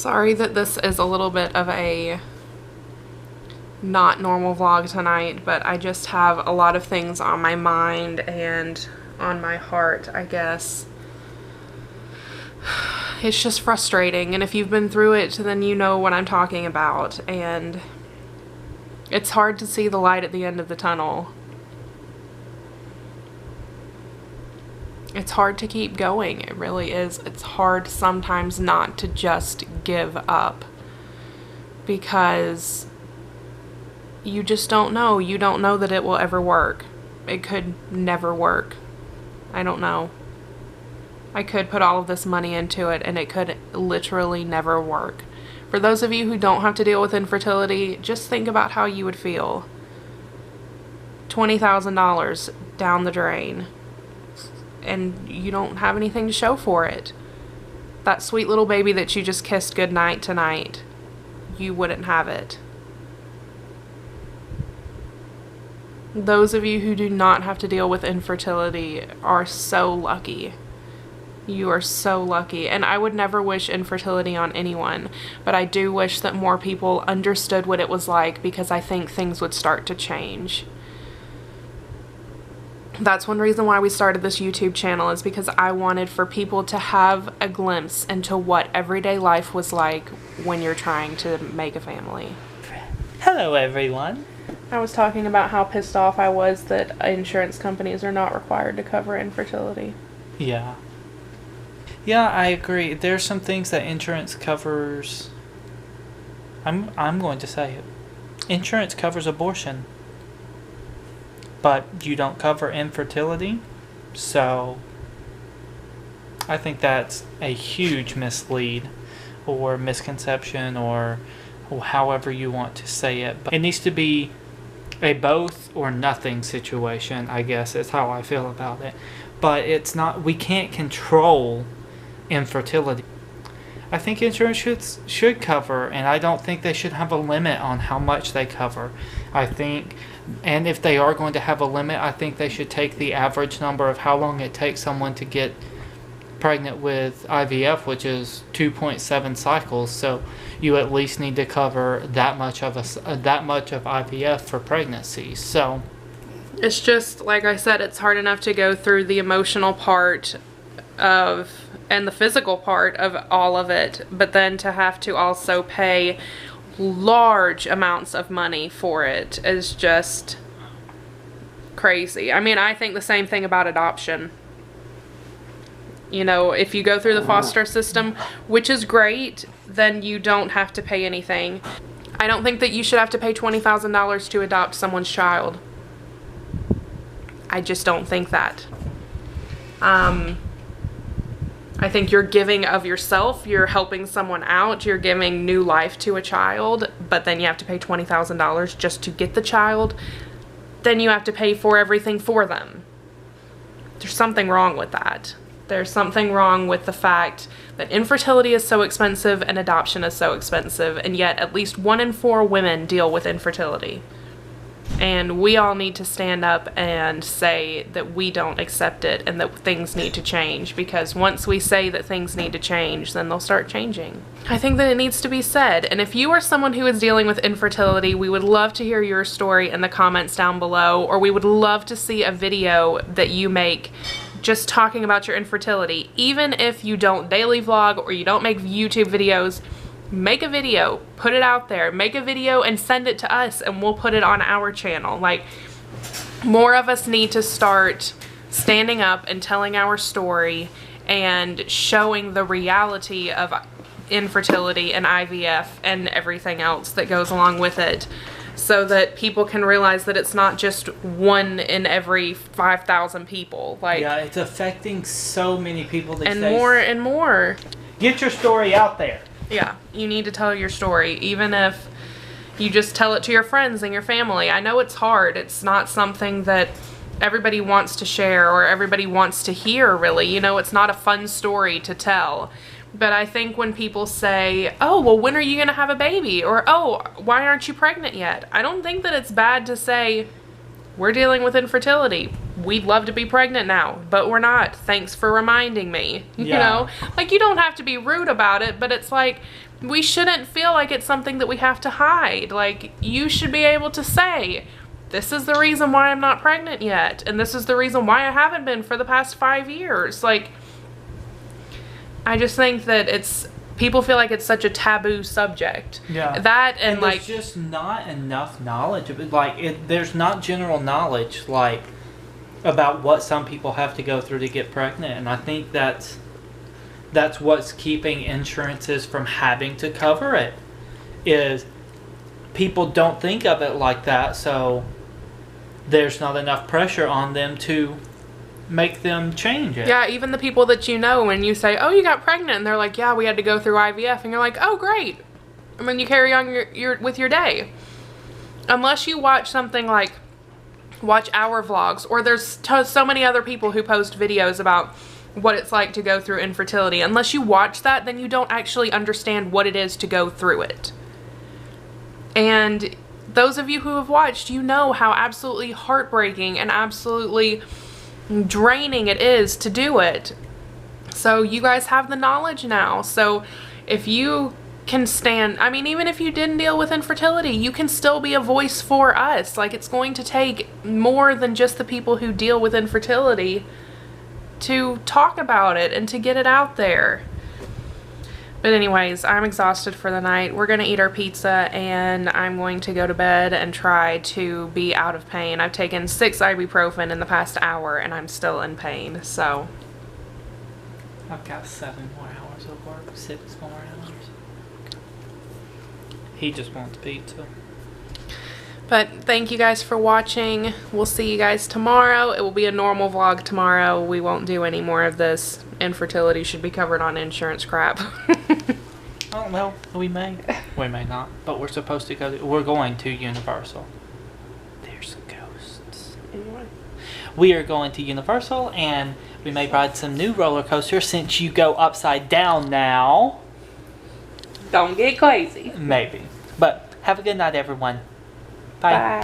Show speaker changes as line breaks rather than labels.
Sorry that this is a little bit of a not normal vlog tonight, but I just have a lot of things on my mind and on my heart, I guess. It's just frustrating, and if you've been through it, then you know what I'm talking about, and it's hard to see the light at the end of the tunnel. It's hard to keep going. It really is. It's hard sometimes not to just give up, because you just don't know. You don't know that it will ever work. It could never work. I don't know. I could put all of this money into it and it could literally never work. For those of you who don't have to deal with infertility, just think about how you would feel. $20,000 down the drain, and you don't have anything to show for it. That sweet little baby that you just kissed goodnight tonight, you wouldn't have it. Those of you who do not have to deal with infertility are so lucky. You are so lucky. And I would never wish infertility on anyone, but I do wish that more people understood what it was like, because I think things would start to change. That's one reason why we started this YouTube channel, is because I wanted for people to have a glimpse into what everyday life was like when you're trying to make a family.
Hello everyone.
I was talking about how pissed off I was that insurance companies are not required to cover infertility.
Yeah. Yeah, I agree. There's some things that insurance covers. I'm going to say it. Insurance covers abortion, but you don't cover infertility. So I think that's a huge mislead or misconception, or however you want to say it. But it needs to be a both or nothing situation, I guess is how I feel about it. But it's not, we can't control infertility. I think insurance should cover, and I don't think they should have a limit on how much they cover. I think, and if they are going to have a limit, I think they should take the average number of how long it takes someone to get pregnant with IVF, which is 2.7 cycles. So you at least need to cover that much of IVF for pregnancy. So
it's just, like I said, it's hard enough to go through the emotional part of and the physical part of all of it, but then to have to also pay large amounts of money for it is just crazy. I mean, I think the same thing about adoption. You know, if you go through the foster system, which is great, then you don't have to pay anything. I don't think that you should have to pay $20,000 to adopt someone's child. I just don't think that. I think you're giving of yourself, you're helping someone out, you're giving new life to a child, but then you have to pay $20,000 just to get the child. Then you have to pay for everything for them. There's something wrong with that. There's something wrong with the fact that infertility is so expensive and adoption is so expensive, and yet at least 1 in 4 women deal with infertility. And we all need to stand up and say that we don't accept it and that things need to change, because once we say that things need to change, then they'll start changing. I think that it needs to be said. And if you are someone who is dealing with infertility, we would love to hear your story in the comments down below, or we would love to see a video that you make just talking about your infertility. Even if you don't daily vlog or you don't make YouTube videos, make a video, put it out there, make a video and send it to us and we'll put it on our channel. Like, more of us need to start standing up and telling our story and showing the reality of infertility and IVF and everything else that goes along with it, so that people can realize that it's not just 1 in every 5,000 people. Like,
yeah, it's affecting so many people these
and
days.
more and more.
Get your story out there.
Yeah, you need to tell your story, even if you just tell it to your friends and your family. I know it's hard. It's not something that everybody wants to share or everybody wants to hear, really. You know, it's not a fun story to tell. But I think when people say, oh, well, when are you going to have a baby? Or, oh, why aren't you pregnant yet? I don't think that it's bad to say, we're dealing with infertility. We'd love to be pregnant now, but we're not. Thanks for reminding me. Yeah. You know, like, you don't have to be rude about it, but it's like, we shouldn't feel like it's something that we have to hide. Like, you should be able to say, this is the reason why I'm not pregnant yet, and this is the reason why I haven't been for the past 5 years. Like, I just think that people feel like it's such a taboo subject.
Yeah.
That and
there's
like
just not enough knowledge of it. Like, there's not general knowledge, like, about what some people have to go through to get pregnant. And I think that's what's keeping insurances from having to cover it, is people don't think of it like that, so there's not enough pressure on them to make them change it.
Yeah, even the people that you know, when you say, oh, you got pregnant, and they're like, yeah, we had to go through IVF, and you're like, oh, great. And then you carry on with your day. Unless you watch something like, watch our vlogs, or there's so many other people who post videos about what it's like to go through infertility. Unless you watch that, then you don't actually understand what it is to go through it. And those of you who have watched, you know how absolutely heartbreaking and absolutely draining it is to do it. So you guys have the knowledge now. So if you can stand, I mean, even if you didn't deal with infertility, you can still be a voice for us. Like, it's going to take more than just the people who deal with infertility to talk about it and to get it out there. But anyways, I'm exhausted for the night. We're going to eat our pizza, and I'm going to go to bed and try to be out of pain. I've taken 6 ibuprofen in the past hour, and I'm still in pain, so.
I've got 7 more hours of work, 6 more hours. He just wants pizza.
But thank you guys for watching. We'll see you guys tomorrow. It will be a normal vlog tomorrow. We won't do any more of this. Infertility should be covered on insurance crap.
Oh, well, we may. We may not. But we're supposed to go. We're going to Universal. There's ghosts.
Anyway.
We are going to Universal, and we may ride some new roller coasters since you go upside down now.
Don't get crazy.
Maybe. But have a good night, everyone. Bye.
Bye.